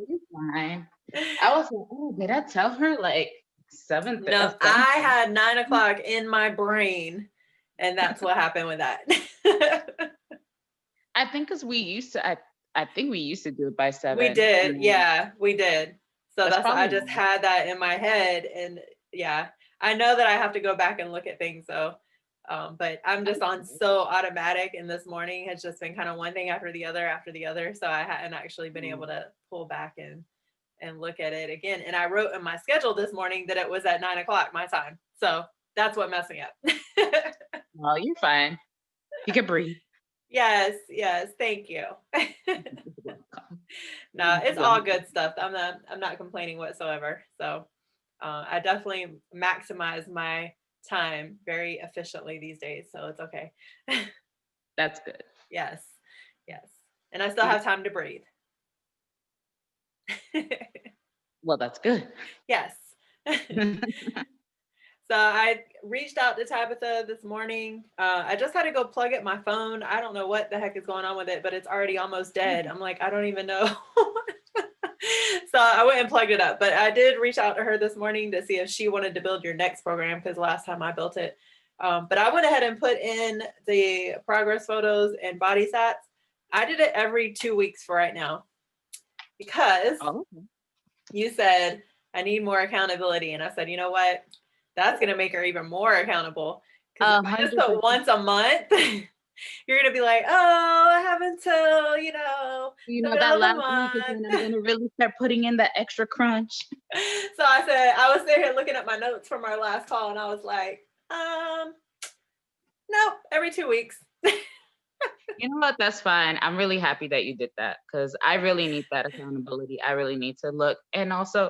You're fine. I was like, oh, did I tell her like No, 7? I had 9 o'clock in my brain, and that's what happened with that. I think because I think we used to do it by We 7. did. And Yeah, we did. So that's that's I probably just why. had that in my head, and yeah, I know that I have to go back and look at things. So, but I'm just on so automatic, and this morning has just been kind of one thing after the other. So I hadn't actually been able to pull back and look at it again. And I wrote in my schedule this morning that it was at 9 o'clock my time. So that's what messed me up. Well, you're fine. You can breathe. Yes, yes, thank you. You're welcome. No, You're it's all welcome. good stuff. I'm not complaining whatsoever. So I definitely maximize my time very efficiently these days. So it's okay. That's good. Yes, yes, and I still Yeah. have time to breathe. Well, that's good. Yes. So I reached out to Tabitha this morning. I just had to go plug in my phone. I don't know what the heck is going on with it, but it's already almost dead. I'm like, I don't even know. So I went and plugged it up. But I did reach out to her this morning to see if she wanted to build your next program because last time I built it. But I went ahead and put in the progress photos and body stats. I did it every 2 weeks for right now because Oh, you said I need more accountability. And I said, you know what? That's going to make her even more accountable. Because if I just put 100%. once a month, you're going to be like, oh, I have until, You the know, middle that of the last week is month. when I'm gonna really start putting in that extra crunch. So I said, I was there looking at my notes from our last call and I was like, nope, every 2 weeks. You know what? That's fine. I'm really happy that you did that because I really need that accountability. I really need to look. And also,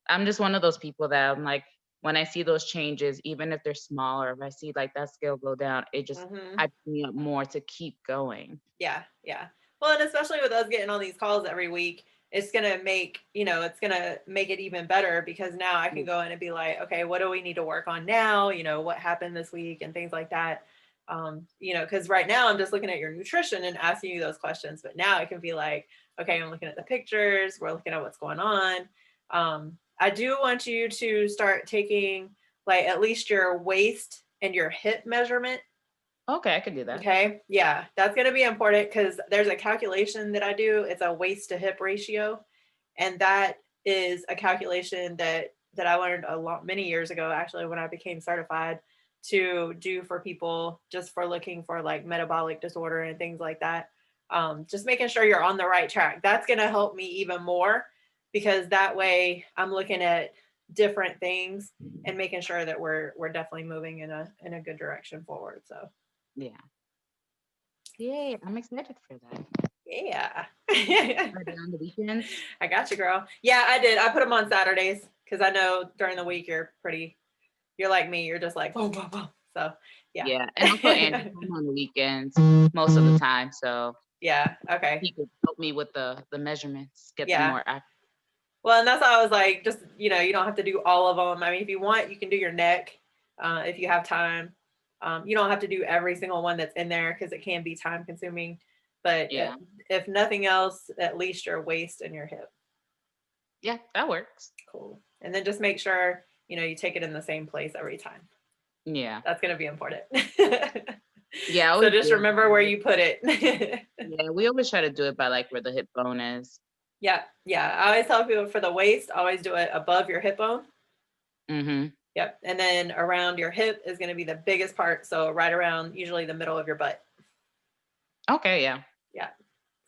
I'm just one of those people that I'm like, when I see those changes, even if they're small or if I see like that scale go down, it just Mm-hmm. hypes me up more to keep going. Yeah, yeah. Well, and especially with us getting on these calls every week, it's gonna make it even better because now I can Yeah. go in and be like, okay, what do we need to work on now? What happened this week and things like that. Because right now I'm just looking at your nutrition and asking you those questions, but now it can be like, okay, I'm looking at the pictures, we're looking at what's going on. I do want you to start taking like at least your waist and your hip measurement. Okay, I could do that. Okay. Yeah. That's going to be important because there's a calculation that I do. It's a waist to hip ratio. And that is a calculation that I learned many years ago, actually, when I became certified to do for people just for looking for like metabolic disorder and things like that. Just making sure you're on the right track. That's going to help me even more because that way I'm looking at different things and making sure that we're definitely moving in a good direction forward. So Yeah. Yay, I'm excited for that. yeah. Are they on the weekends? I got you, girl. Yeah, I did. I put them on Saturdays because I know during the week you're like me. You're just like, boom, boom, boom. So, yeah. Yeah. And also Andy's home on the weekends most of the time. So Yeah. Okay. he could help me with the measurements, get them Yeah. more accurate. Well, and that's how I was like, just, you don't have to do all of them. I mean, if you want, you can do your neck if you have time. You don't have to do every single one that's in there because it can be time consuming. But Yeah. if nothing else, at least your waist and your hip. Yeah, that works. Cool. And then just make sure, you take it in the same place every time. Yeah. That's going to be important. Yeah, I So always just do it remember where by, you put it. yeah, we always try to do it by like where the hip bone is. Yeah. Yeah. I always tell people for the waist, always do it above your hip bone. Mm-hmm. Yep. And then around your hip is going to be the biggest part. So right around usually the middle of your butt. Okay, yeah. Yeah.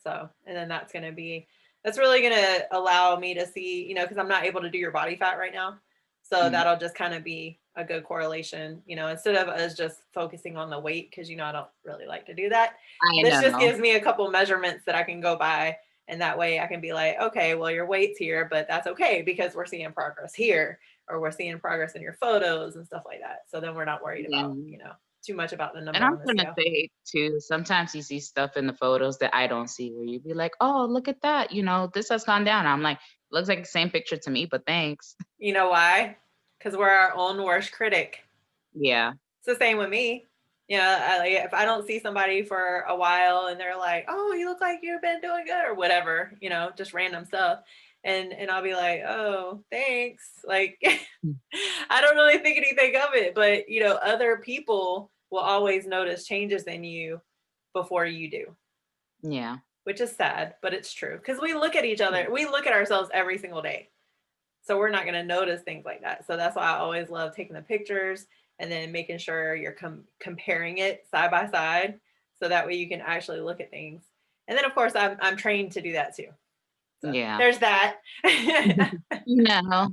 So, and then that's really going to allow me to see, because I'm not able to do your body fat right now. So Mm. that'll just kind of be a good correlation, instead of us just focusing on the weight, because, I don't really like to do that. I This just know. gives me a couple measurements that I can go by. And that way I can be like, okay, well, your weight's here, but that's okay because we're seeing progress here, or we're seeing progress in your photos and stuff like that. So then we're not worried Yeah. about, too much about the And number I'm on the gonna scale. say too, sometimes you see stuff in the photos that I don't see where you'd be like, oh, look at that, this has gone down. I'm like, looks like the same picture to me, but thanks. You know why? Because we're our own worst critic. Yeah. It's the same with me. Yeah, like if I don't see somebody for a while and they're like, "Oh, you look like you've been doing good," or whatever, just random stuff, and I'll be like, "Oh, thanks." Like, Mm. I don't really think anything of it, but other people will always notice changes in you before you do, Yeah. which is sad, but it's true because we look at each Yeah. other, we look at ourselves every single day. So we're not going to notice things like that. So that's why I always love taking the pictures and then making sure you're comparing it side by side. So that way you can actually look at things. And then of course I'm trained to do that too. So Yeah. there's that. No.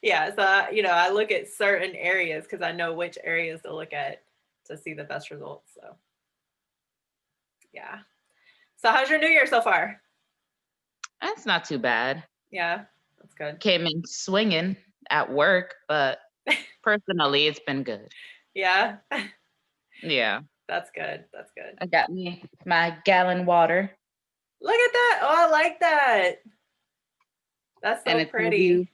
Yeah. So, I look at certain areas because I know which areas to look at to see the best results. So yeah. So how's your new year so far? That's not too bad. Yeah, that's good. Came in swinging at work, but personally, it's been good. Yeah, Yeah. that's good. That's good. I got me my gallon water, Look at that. Oh, I like that. That's and so it tells you pretty.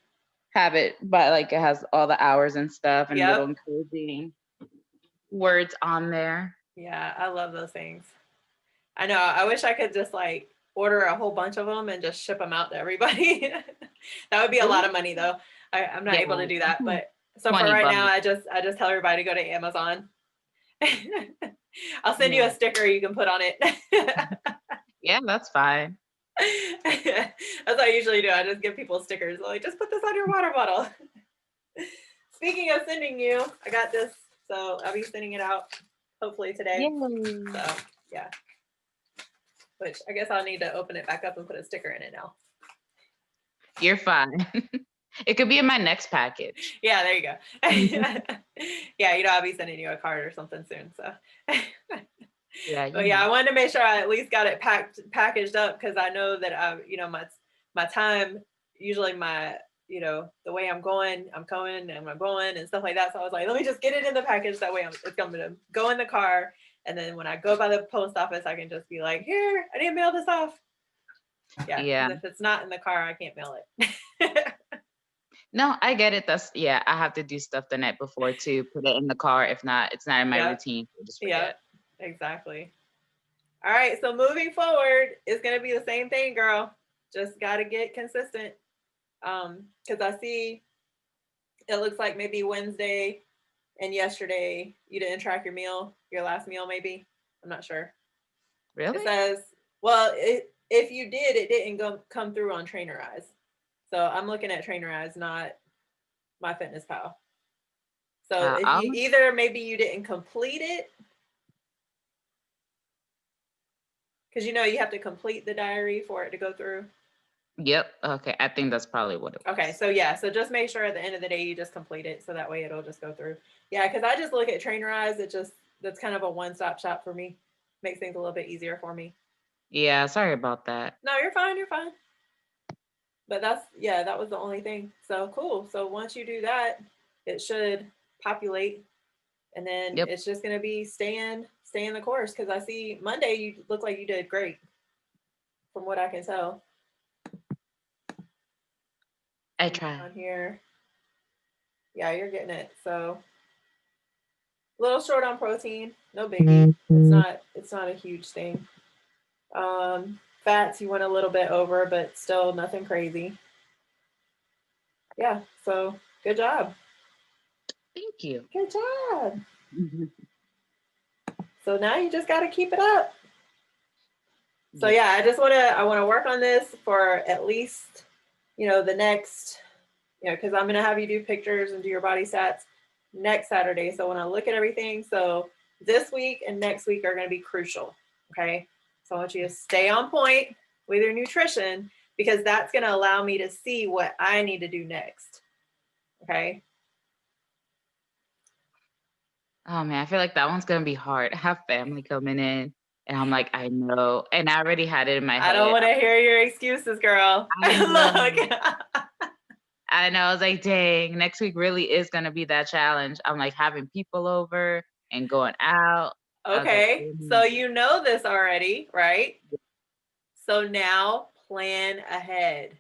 have it, but like it has all the hours and stuff and little Yep. encouraging words on there. Yeah, I love those things. I know. I wish I could just like order a whole bunch of them and just ship them out to everybody. That would be a lot Ooh, of money though. I'm not yeah, able to do that. mhm, But so for 20 right bucks. now, I just tell everybody to go to Amazon. I'll send you Yeah. a sticker you can put on it. Yeah, that's fine. That's what I usually do. I just give people stickers. Like, just put this on your water bottle. Speaking of sending you, I got this. So I'll be sending it out hopefully today. Yay. So yeah, which I guess I'll need to open it back up and put a sticker in it now. You're fine. It could be in my next package. Yeah, there you go. Yeah, I'll be sending you a card or something soon. So Yeah, but yeah, I wanted to make sure I at least got it packaged up because I know that my time, usually the way I'm coming and I'm going and stuff like that. So I was like, let me just get it in the package. That way it's going to go in the car. And then when I go by the post office, I can just be like, here, I need to mail this off. Yeah, yeah. because if it's not in the car, I can't mail it. No, I get it. That's yeah, I have to do stuff the night before to put it in the car. If not, it's not in my Yep. routine. I just Yep. forget. Exactly. All right. So moving forward, it's going to be the same thing, girl. Just got to get consistent. Because I see it looks like maybe Wednesday and yesterday you didn't track your last meal, maybe. I'm not sure. It Really? says, well, if you did, it didn't come through on Trainerize. So I'm looking at Trainerize, not my Fitness Pal. So if you I'll either maybe you didn't complete it because you have to complete the diary for it to go through. Yep. Okay. I think that's probably what it Okay, was. so yeah, so just make sure at the end of the day you just complete it, so that way it'll just go through. Yeah, because I just look at Trainerize. That's kind of a one-stop shop for me. Makes things a little bit easier for me. Yeah, sorry about that. No, you're fine. You're fine. But that was the only thing. So cool. So once you do that, it should populate, and then Yep. it's just gonna be staying the course. Because I see Monday you look like you did great, from what I can tell. I See try. on here. Yeah, you're getting it. So a little short on protein, no biggie. It's not a huge thing. Fats you went a little bit over, but still nothing crazy. Yeah, so good job. Thank you. Good job. So now you just got to keep it up. So Yes. yeah, I want to work on this for at least the next because I'm gonna have you do pictures and do your body stats next Saturday. So when I look at everything, so this week and next week are gonna be crucial. Okay, so I want you to stay on point with your nutrition because that's gonna allow me to see what I need to do next. Okay. Oh man, I feel like that one's gonna be hard. I have family coming in, and I'm like, I know, and I already had it in my I don't head. want to hear your excuses, girl. I Look. know. I know. I was like, dang, next week really is gonna be that challenge. I'm like having people over and going out. I was like, Okay, so you know this already, right? So now plan ahead.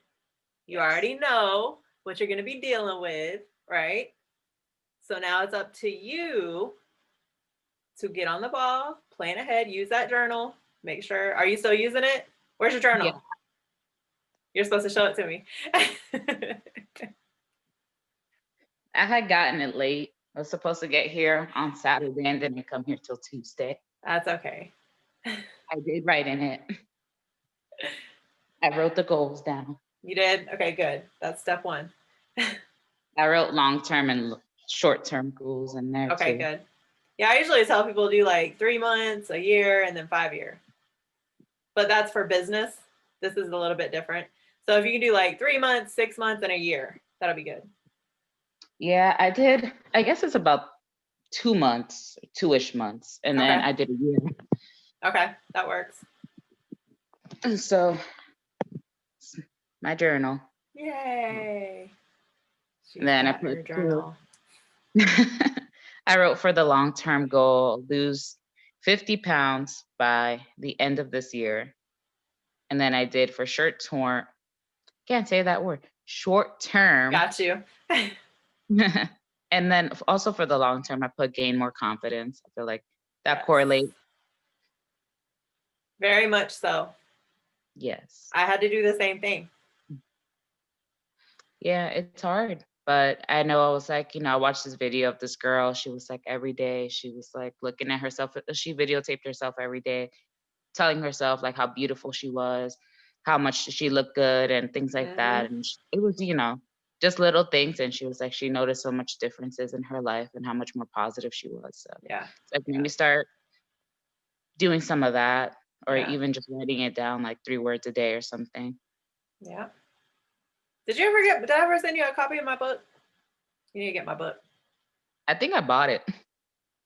You yes, already know what you're going to be dealing with, right? So now it's up to you to get on the ball, plan ahead, use that journal. Make sure, are you still using it? Where's your Yeah. journal? You're supposed to show it to me. I had gotten it late. I was supposed to get here on Saturday and didn't come here till Tuesday. That's okay. I did write in it. I wrote the goals down. You did? Okay, good. That's step one. I wrote long-term and short-term goals in there Okay, too. good. Yeah, I usually tell people to do like 3 months, a year, and then 5 year. But that's for business. This is a little bit different. So if you can do like 3 months, 6 months, and a year, that'll be good. Yeah, I did. I guess it's about 2 months, 2-ish months, and then Okay. I did a year. Okay, that works. And so my journal. Yay. She's And then I got put her journal. I wrote for the long-term goal, lose 50 pounds by the end of this year. And then I did for can't say that word, short term. Got you. And then also for the long term, I put gain more confidence. I feel like that Yes. correlates. Very much so. Yes. I had to do the same thing. Yeah, it's hard. But I know I was like, I watched this video of this girl. She was like every day, she was like looking at herself. She videotaped herself every day, telling herself like how beautiful she was, how much she looked good and things like that. And it was, just little things. And she was like, she noticed so much differences in her life and how much more positive she was. So yeah, it's like when you start doing some of that, or Yeah. even just writing it down like 3 words a day or something. Yeah. Did I ever send you a copy of my book? You need to get my book. I think I bought it.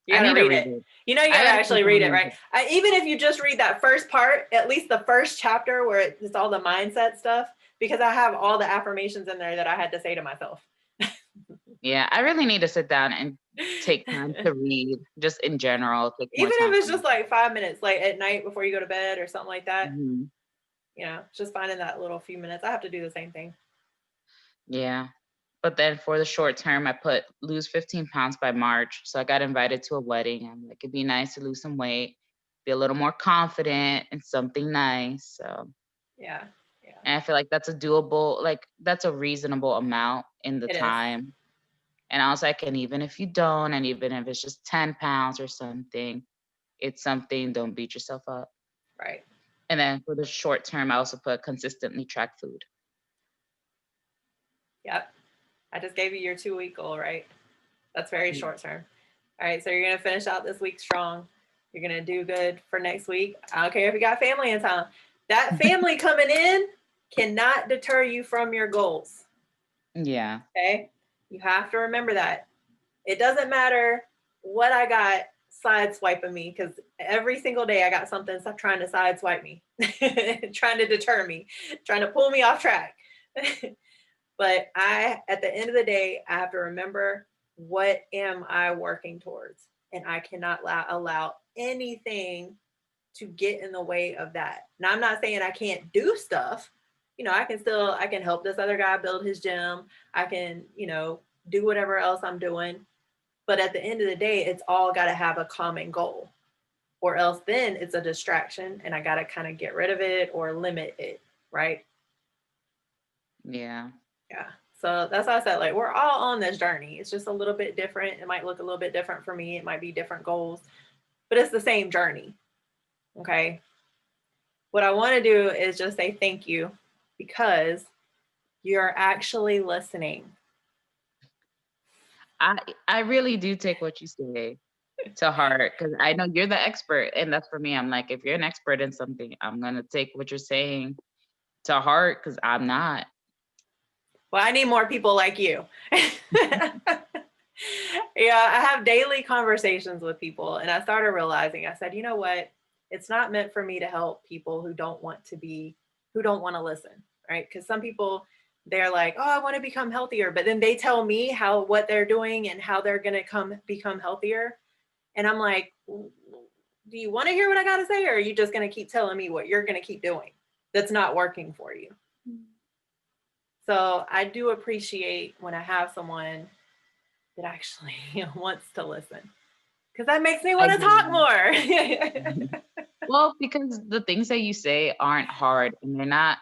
You I gotta need to read it. it. You know, you I gotta gotta actually keep read on it, right? Even if you just read that first part, at least the first chapter where it's all the mindset stuff, because I have all the affirmations in there that I had to say to myself. Yeah, I really need to sit down and take time to read, just in general. Take more Even if time. it's just like 5 minutes, like at night before you go to bed or something like that. Mm-hmm. Just finding that little few minutes. I have to do the same thing. Yeah. But then for the short term, I put lose 15 pounds by March. So I got invited to a wedding. I'm like, it'd be nice to lose some weight, be a little more confident in something nice. So Yeah. and I feel like that's a doable, that's a reasonable amount in the It is. time. And I was like, and even if you don't, and even if it's just 10 pounds or something, it's something, don't beat yourself up. Right. And then for the short term, I also put consistently track food. Yep. I just gave you your 2-week goal, right? That's very short term. All right. So you're going to finish out this week strong. You're going to do good for next week. I don't care if you got family in town. That family coming in cannot deter you from your goals. Yeah. Okay. You have to remember that. It doesn't matter what I got sideswiping me, because every single day I got something trying to sideswipe me, trying to deter me, trying to pull me off track. But at the end of the day, I have to remember, what am I working towards? And I cannot allow anything to get in the way of that. Now, I'm not saying I can't do stuff. I can help this other guy build his gym. I can, do whatever else I'm doing. But at the end of the day, it's all got to have a common goal, or else then it's a distraction and I got to kind of get rid of it or limit it. Right. Yeah. Yeah. So that's why I said, like, we're all on this journey. It's just a little bit different. It might look a little bit different for me. It might be different goals, but it's the same journey. Okay. What I want to do is just say thank you, because you're actually listening. I really do take what you say to heart, because I know you're the expert. And that's for me. I'm like, if you're an expert in something, I'm going to take what you're saying to heart, because I'm not. Well, I need more people like you. Yeah, I have daily conversations with people, and I started realizing, I said, you know what? It's not meant for me to help people who don't want to listen, right? Because some people, they're like, oh, I want to become healthier, but then they tell me what they're doing and how they're going to become healthier. And I'm like, do you want to hear what I got to say? Or are you just going to keep telling me what you're going to keep doing that's not working for you? So I do appreciate when I have someone that actually wants to listen, Because that makes me I want to talk do. more. Well, because the things that you say aren't hard and they're not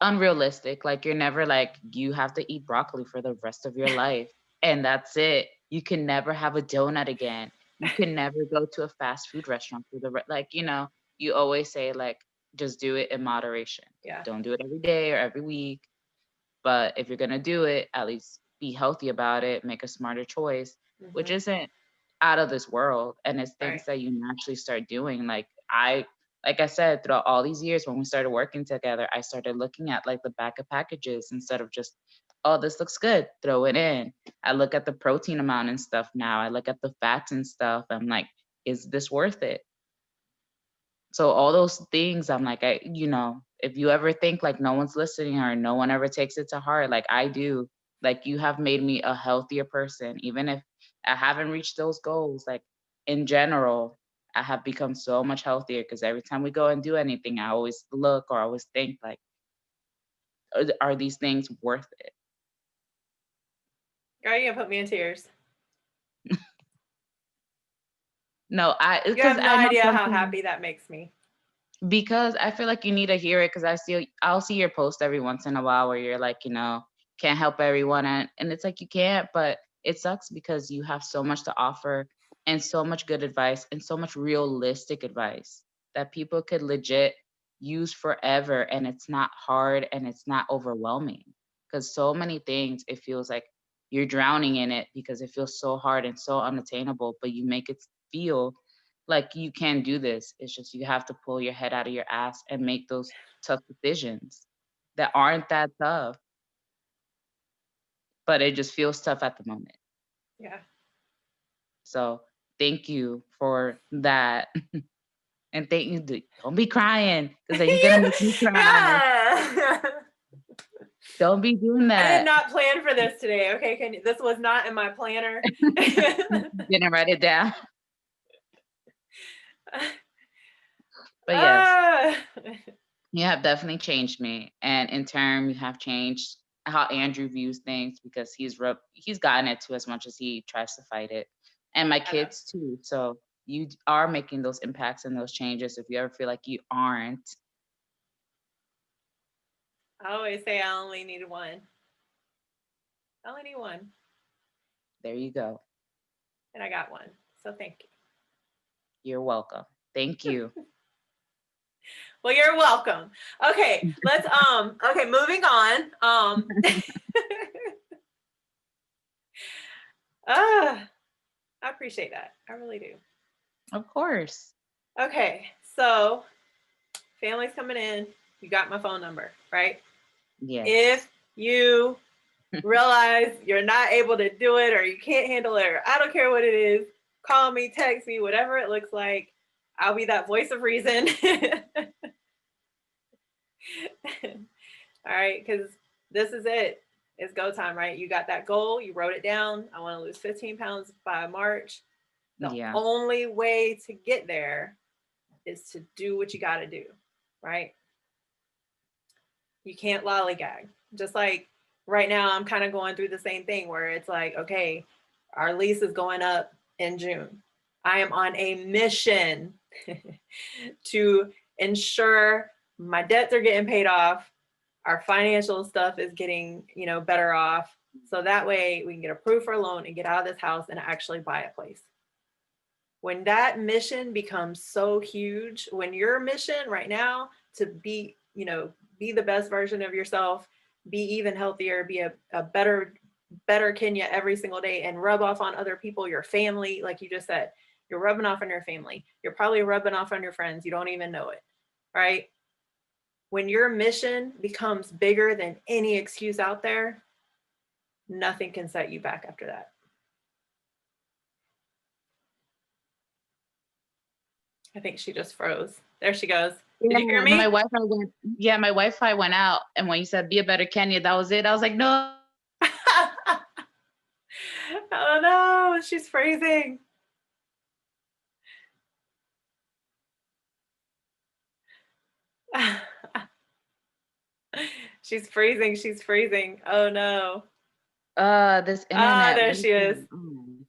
unrealistic. Like you're never like, you have to eat broccoli for the rest of your life. And that's it. You can never have a donut again. You can never go to a fast food restaurant for like, you always say like, just do it in moderation. Yeah. Don't do it every day or every week. But if you're gonna do it, at least be healthy about it, make a smarter choice, which Hmm. isn't out of this world. And it's Right. things that you naturally start doing. Like I said, throughout all these years when we started working together, I started looking at like the back of packages instead of just, oh, this looks good, throw it in. I look at the protein amount and stuff now. I look at the fats and stuff. I'm like, is this worth it? So all those things, I'm like, if you ever think like no one's listening or no one ever takes it to heart, like I do, like you have made me a healthier person. Even if I haven't reached those goals, like in general, I have become so much healthier because every time we go and do anything, I always look or I always think like, are these things worth it? Girl, you gonna put me in tears. No, You because have no I know idea how something. happy that makes me. Because I feel like you need to hear it because I'll see your post every once in a while where you're like, can't help everyone and it's like you can't, but it sucks because you have so much to offer and so much good advice and so much realistic advice that people could legit use forever and it's not hard and it's not overwhelming. Because so many things it feels like you're drowning in it because it feels so hard and so unattainable, but you make it feel like you can do this. It's just you have to pull your head out of your ass and make those tough decisions that aren't that tough, but it just feels tough at the moment. Yeah. So thank you for that. And thank you. Don't be crying because then you're gonna make me cry. Yeah. Don't be doing I did that. not plan for this today. Okay, this was not in my planner. Didn't write it down. But yes, Ah. you have definitely changed me. And in turn, you have changed how Andrew views things because he's gotten it to as much as he tries to fight it. And my I know. kids too. So you are making those impacts and those changes. If you ever feel like you aren't, I always say I only need one. I only need one, there you go. and I got one. So thank you. You're welcome. Thank you. Well, you're welcome. Okay, let's okay, moving on. I appreciate that. I really do. Of course. Okay, so family's coming in. You got my phone number, right? Yes. If you realize you're not able to do it or you can't handle it, or I don't care what it is, call me, text me, whatever it looks like. I'll be that voice of reason. All right, because this is it. It's go time, right? You got that goal, you wrote it down. I want to lose 15 pounds by March. The Yeah. only way to get there is to do what you got to do, right? You can't lollygag. Just like right now, I'm kind of going through the same thing where it's like, okay, our lease is going up in June. I am on a mission to ensure my debts are getting paid off, our financial stuff is getting, better off. So that way we can get approved for a loan and get out of this house and actually buy a place. When that mission becomes so huge, when your mission right now to be the best version of yourself, be even healthier, be a better Kenya every single day and rub off on other people, your family, like you just said, you're rubbing off on your family. You're probably rubbing off on your friends. You don't even know it, right? When your mission becomes bigger than any excuse out there, nothing can set you back after that. I think she just froze. There she goes. Did Yeah, you hear my me? Wi-Fi went. Yeah, my Wi-Fi went out, and when you said "be a better Kenya," that was it. I was like, no. Oh no, she's freezing. She's freezing. She's freezing. Oh no. This Ah, internet. there What is she is. going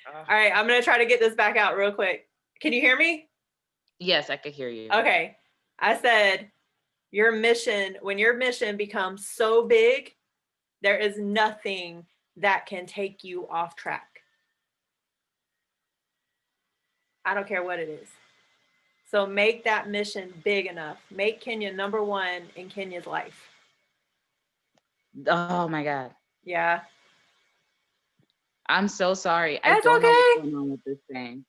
on? All right, I'm going to try to get this back out real quick. Can you hear me? Yes, I could hear you. Okay. I said, when your mission becomes so big, there is nothing that can take you off track. I don't care what it is. So make that mission big enough. Make Kenya number one in Kenya's life. Oh my God. Yeah. I'm so sorry. I That's don't know what's okay. going on with this thing.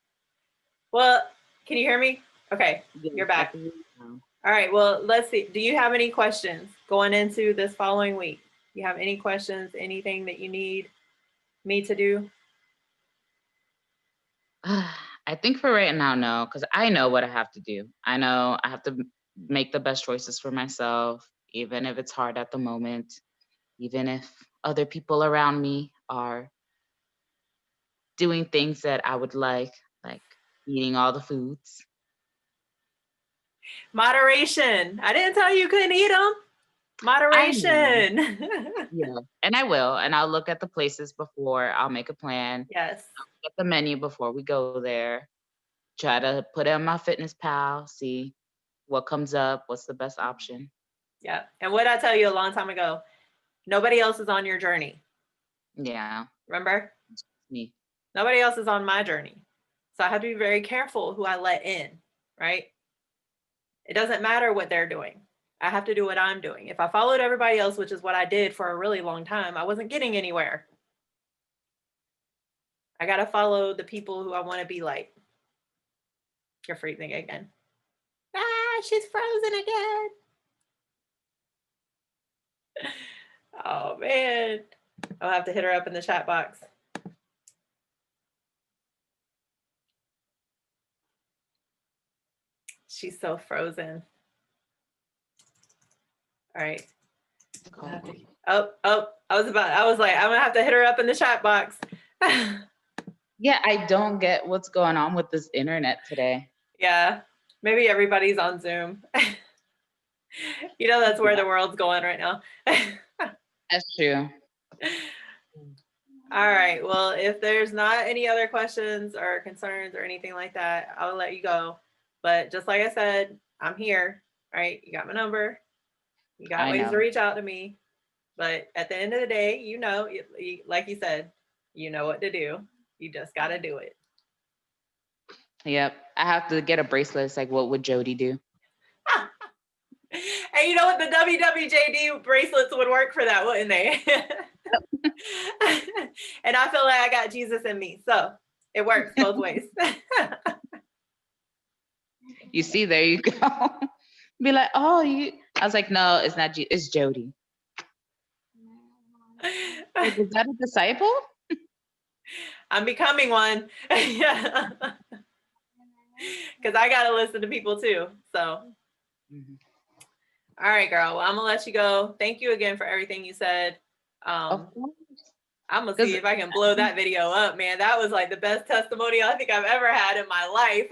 Well, can you hear me? Okay, Yes, you're I back. can hear you now. All right, well, let's see. Do you have any questions going into this following week? You have any questions, anything that you need me to do? I think for right now, no, because I know what I have to do. I know I have to make the best choices for myself, even if it's hard at the moment, even if other people around me are doing things that I would like eating all the foods. Moderation. I didn't tell you couldn't eat them. I know. Moderation. Yeah, and I will. And I'll look at the places before. I'll make a plan. Yes. Get the menu before we go there. Try to put it on my fitness pal, see what comes up, what's the best option. Yeah. And what I tell you a long time ago, nobody else is on your journey. Yeah. Remember? It's me. Nobody else is on my journey. So I have to be very careful who I let in, right? It doesn't matter what they're doing. I have to do what I'm doing. If I followed everybody else, which is what I did for a really long time, I wasn't getting anywhere. I got to follow the people who I want to be like. You're freezing again. Ah, she's frozen again. Oh, man. I'll have to hit her up in the chat box. She's so frozen. All right. Oh, I was like, I'm gonna have to hit her up in the chat box. Yeah, I don't get what's going on with this internet today. Yeah, maybe everybody's on Zoom. You know, that's where the world's going right now. That's true. All right. Well, if there's not any other questions or concerns or anything like that, I'll let you go. But just like I said, I'm here. Right? You got my number. You got ways to reach out to me. But at the end of the day, you know, like you said, you know what to do. You just got to do it. Yep. I have to get a bracelet. It's like, what would Jodi do? And you know what? The WWJD bracelets would work for that, wouldn't they? And I feel like I got Jesus in me. So it works both ways. You see, there you go. Be like, oh, I was like, no, it's not it's Jodi. Like, is that a disciple? I'm becoming one. Yeah. Because I got to listen to people too. So, All right, girl. Well, I'm going to let you go. Thank you again for everything you said. I'm going to see if I can blow that video up, man. That was like the best testimonial I think I've ever had in my life.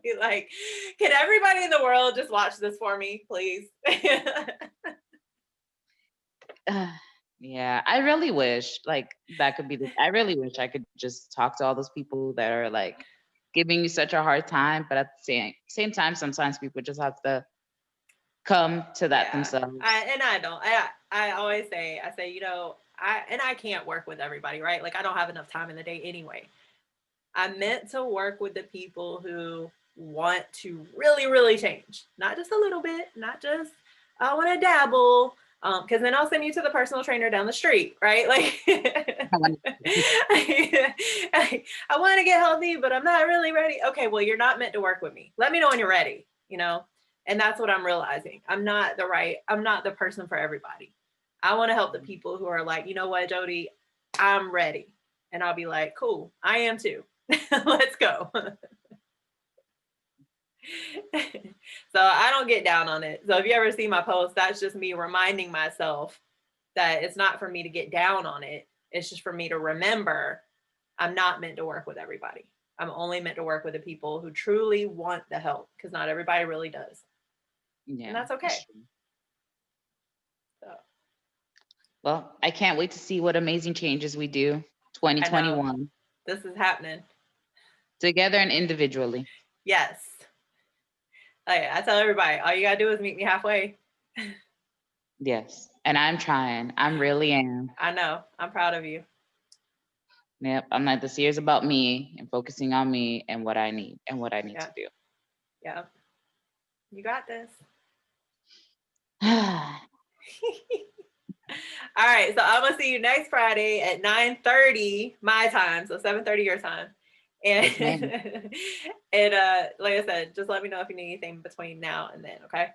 Be like, can everybody in the world just watch this for me, please? Yeah, I really wish that could be I really wish I could just talk to all those people that are like giving you such a hard time, but at the same time, sometimes people just have to come to that themselves. I always say, you know, I can't work with everybody, right? Like I don't have enough time in the day anyway. I meant to work with the people who want to really, really change, not just a little bit, not just I want to dabble. Because then I'll send you to the personal trainer down the street, right? Like, I want to get healthy, but I'm not really ready. Okay, well, you're not meant to work with me. Let me know when you're ready, you know? And that's what I'm realizing. I'm not the person for everybody. I want to help the people who are like, you know what, Jodi, I'm ready. And I'll be like, cool, I am too. Let's go. So I don't get down on it. So if you ever see my post, that's just me reminding myself that it's not for me to get down on it. It's just for me to remember I'm not meant to work with everybody. I'm only meant to work with the people who truly want the help, because not everybody really does. Yeah, and that's okay. So. Well, I can't wait to see what amazing changes we do 2021. This is happening. Together and individually. Yes. I tell everybody, all you gotta do is meet me halfway. Yes. And I'm trying. I'm really am. I know. I'm proud of you. Yep. I'm like, this year's about me and focusing on me and what I need Yeah. to do. Yeah. You got this. All right. So I'm gonna see you next Friday at 9:30 my time. So 7:30 your time. And Yes, ma'am. and like I said, just let me know if you need anything between now and then. Okay.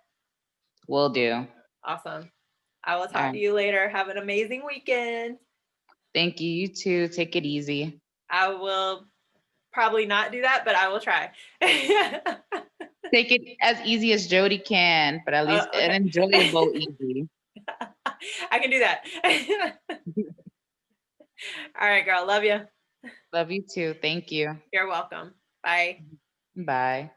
Will do. Awesome. I will All talk to right. you later. Have an amazing weekend. Thank you. You too. Take it easy. I will probably not do that, but I will try. Take it as easy as Jodi can, but at least an Okay. enjoyable easy. I can do that. All right, girl. Love you. Love you too. Thank you. You're welcome. Bye. Bye.